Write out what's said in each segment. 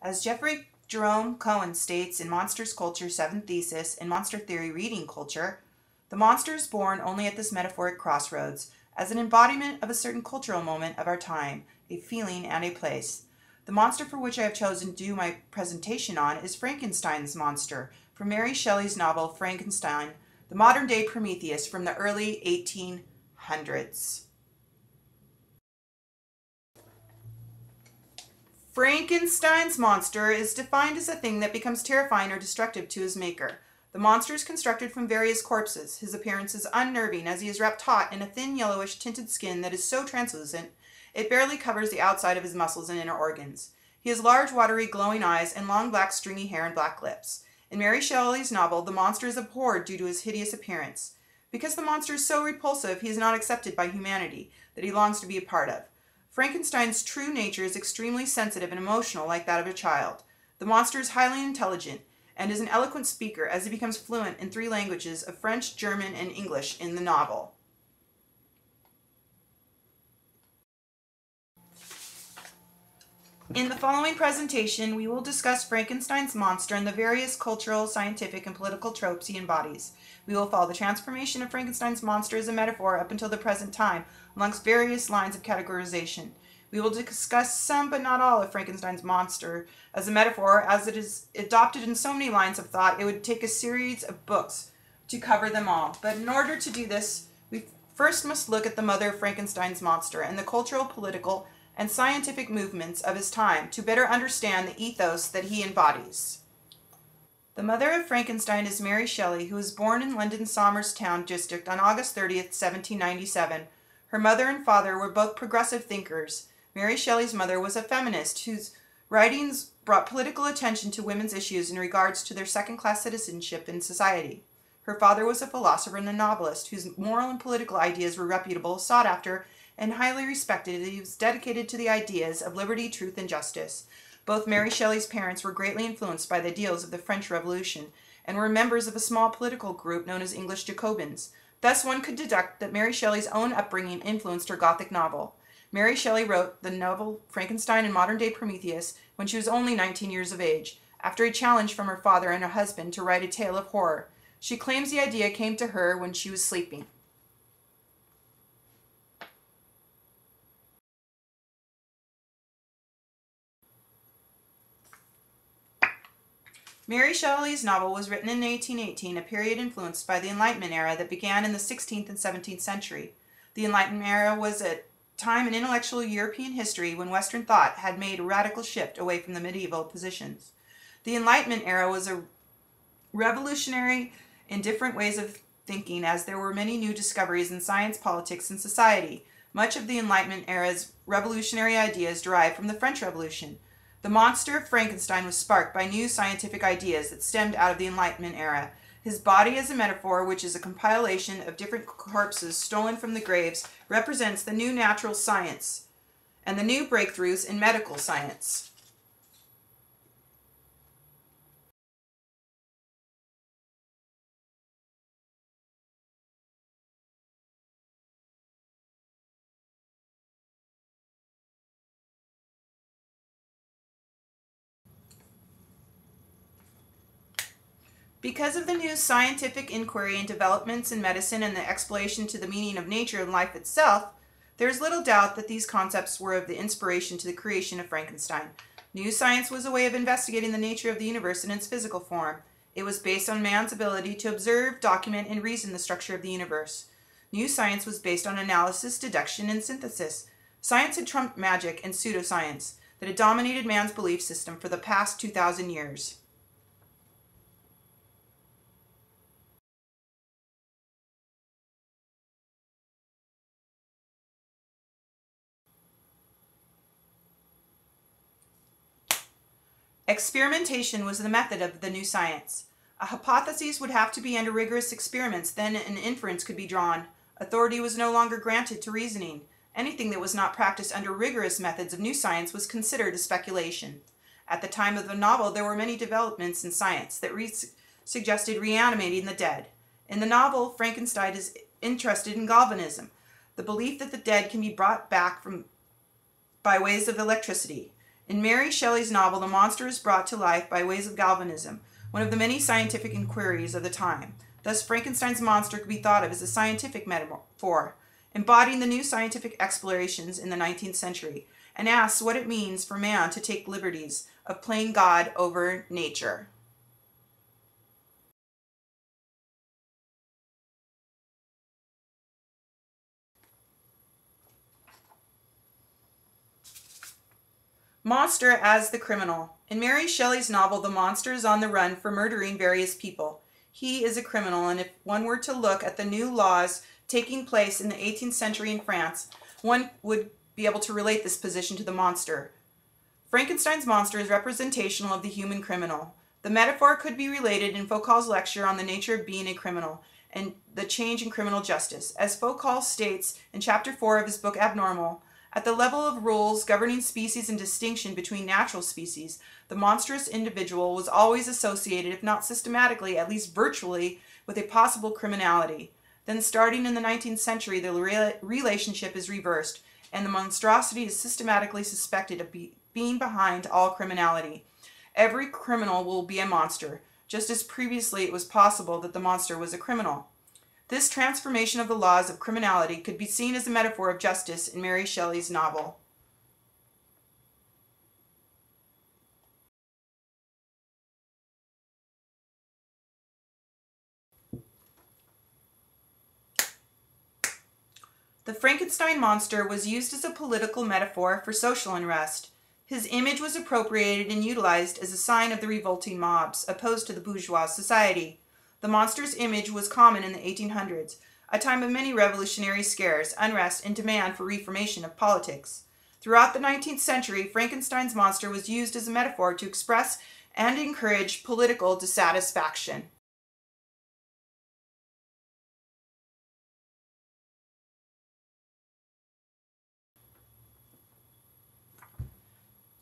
As Jeffrey Jerome Cohen states in Monsters Culture 7th Thesis in Monster Theory Reading Culture, the monster is born only at this metaphoric crossroads, as an embodiment of a certain cultural moment of our time, a feeling and a place. The monster for which I have chosen to do my presentation on is Frankenstein's monster, from Mary Shelley's novel Frankenstein, the modern-day Prometheus from the early 1800s. Frankenstein's monster is defined as a thing that becomes terrifying or destructive to his maker. The monster is constructed from various corpses. His appearance is unnerving as he is wrapped taut in a thin yellowish tinted skin that is so translucent it barely covers the outside of his muscles and inner organs. He has large, watery, glowing eyes and long black stringy hair and black lips. In Mary Shelley's novel, the monster is abhorred due to his hideous appearance. Because the monster is so repulsive, he is not accepted by humanity that he longs to be a part of. Frankenstein's true nature is extremely sensitive and emotional, like that of a child. The monster is highly intelligent and is an eloquent speaker as he becomes fluent in 3 languages of French, German, and English in the novel. In the following presentation, we will discuss Frankenstein's monster and the various cultural, scientific, and political tropes he embodies. We will follow the transformation of Frankenstein's monster as a metaphor up until the present time, amongst various lines of categorization. We will discuss some but not all of Frankenstein's monster as a metaphor, as it is adopted in so many lines of thought it would take a series of books to cover them all. But in order to do this, we first must look at the mother of Frankenstein's monster and the cultural, political, and scientific movements of his time to better understand the ethos that he embodies. The mother of Frankenstein is Mary Shelley, who was born in London's Somers Town district on August 30th, 1797. Her mother and father were both progressive thinkers. Mary Shelley's mother was a feminist whose writings brought political attention to women's issues in regards to their second-class citizenship in society. Her father was a philosopher and a novelist whose moral and political ideas were reputable, sought after, and highly respected. He was dedicated to the ideas of liberty, truth, and justice. Both Mary Shelley's parents were greatly influenced by the ideals of the French Revolution and were members of a small political group known as English Jacobins. Thus, one could deduct that Mary Shelley's own upbringing influenced her Gothic novel. Mary Shelley wrote the novel Frankenstein and modern-day Prometheus when she was only 19 years of age, after a challenge from her father and her husband to write a tale of horror. She claims the idea came to her when she was sleeping. Mary Shelley's novel was written in 1818, a period influenced by the Enlightenment era that began in the 16th and 17th century. The Enlightenment era was a time in intellectual European history when Western thought had made a radical shift away from the medieval positions. The Enlightenment era was a revolutionary in different ways of thinking, as there were many new discoveries in science, politics, and society. Much of the Enlightenment era's revolutionary ideas derived from the French Revolution. The monster of Frankenstein was sparked by new scientific ideas that stemmed out of the Enlightenment era. His body as a metaphor, which is a compilation of different corpses stolen from the graves, represents the new natural science and the new breakthroughs in medical science. Because of the new scientific inquiry and developments in medicine and the exploration to the meaning of nature and life itself, there is little doubt that these concepts were of the inspiration to the creation of Frankenstein. New science was a way of investigating the nature of the universe in its physical form. It was based on man's ability to observe, document, and reason the structure of the universe. New science was based on analysis, deduction, and synthesis. Science had trumped magic and pseudoscience that had dominated man's belief system for the past 2,000 years. Experimentation was the method of the new science. A hypothesis would have to be under rigorous experiments, then an inference could be drawn. Authority was no longer granted to reasoning. Anything that was not practiced under rigorous methods of new science was considered a speculation. At the time of the novel, there were many developments in science that suggested reanimating the dead. In the novel, Frankenstein is interested in galvanism, the belief that the dead can be brought back by ways of electricity. In Mary Shelley's novel, the monster is brought to life by ways of galvanism, one of the many scientific inquiries of the time. Thus, Frankenstein's monster could be thought of as a scientific metaphor, embodying the new scientific explorations in the 19th century, and asks what it means for man to take liberties of playing God over nature. Monster as the criminal. In Mary Shelley's novel, the monster is on the run for murdering various people. He is a criminal, and if one were to look at the new laws taking place in the 18th century in France, one would be able to relate this position to the monster. Frankenstein's monster is representational of the human criminal. The metaphor could be related in Foucault's lecture on the nature of being a criminal and the change in criminal justice. As Foucault states in chapter 4 of his book Abnormal, at the level of rules governing species and distinction between natural species, the monstrous individual was always associated, if not systematically, at least virtually, with a possible criminality. Then, starting in the 19th century, the relationship is reversed, and the monstrosity is systematically suspected of being behind all criminality. Every criminal will be a monster, just as previously it was possible that the monster was a criminal. This transformation of the laws of criminality could be seen as a metaphor of justice in Mary Shelley's novel. The Frankenstein monster was used as a political metaphor for social unrest. His image was appropriated and utilized as a sign of the revolting mobs opposed to the bourgeois society. The monster's image was common in the 1800s, a time of many revolutionary scares, unrest, and demand for reformation of politics. Throughout the 19th century, Frankenstein's monster was used as a metaphor to express and encourage political dissatisfaction.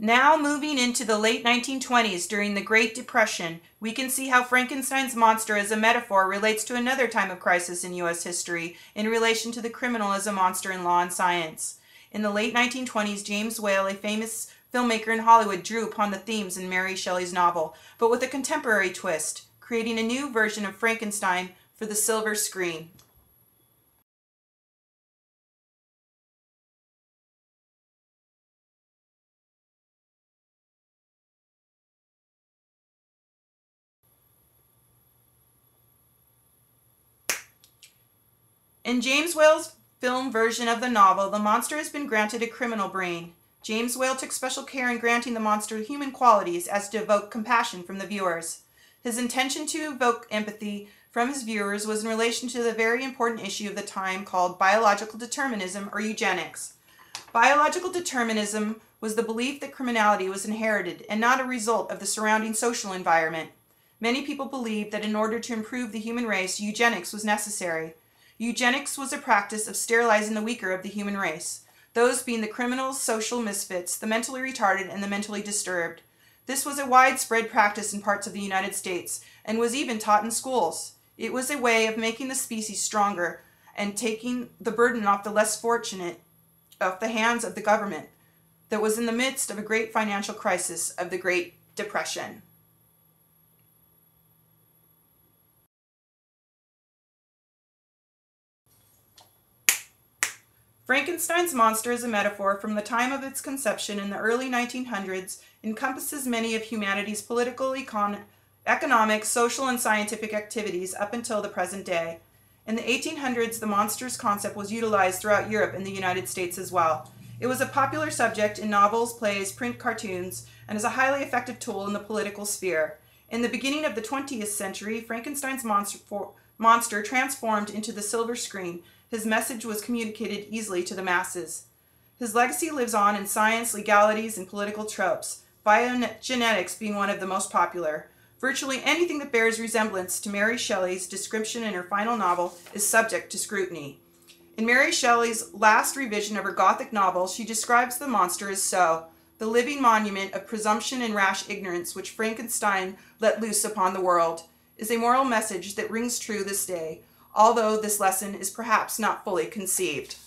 Now moving into the late 1920s during the Great Depression, we can see how Frankenstein's monster as a metaphor relates to another time of crisis in U.S. history in relation to the criminal as a monster in law and science. In the late 1920s, James Whale, a famous filmmaker in Hollywood, drew upon the themes in Mary Shelley's novel, but with a contemporary twist, creating a new version of Frankenstein for the silver screen. In James Whale's film version of the novel, the monster has been granted a criminal brain. James Whale took special care in granting the monster human qualities as to evoke compassion from the viewers. His intention to evoke empathy from his viewers was in relation to the very important issue of the time called biological determinism or eugenics. Biological determinism was the belief that criminality was inherited and not a result of the surrounding social environment. Many people believed that in order to improve the human race, eugenics was necessary. Eugenics was a practice of sterilizing the weaker of the human race, those being the criminals, social misfits, the mentally retarded, and the mentally disturbed. This was a widespread practice in parts of the United States and was even taught in schools. It was a way of making the species stronger and taking the burden off the less fortunate off the hands of the government that was in the midst of a great financial crisis of the Great Depression. Frankenstein's monster as a metaphor from the time of its conception in the early 1900s encompasses many of humanity's political, economic, social, and scientific activities up until the present day. In the 1800s, the monster's concept was utilized throughout Europe and the United States as well. It was a popular subject in novels, plays, print cartoons, and is a highly effective tool in the political sphere. In the beginning of the 20th century, Frankenstein's monster transformed into the silver screen. His message was communicated easily to the masses. His legacy lives on in science, legalities, and political tropes, biogenetics being one of the most popular. Virtually anything that bears resemblance to Mary Shelley's description in her final novel is subject to scrutiny. In Mary Shelley's last revision of her Gothic novel, she describes the monster as so, the living monument of presumption and rash ignorance which Frankenstein let loose upon the world, is a moral message that rings true this day, although this lesson is perhaps not fully conceived.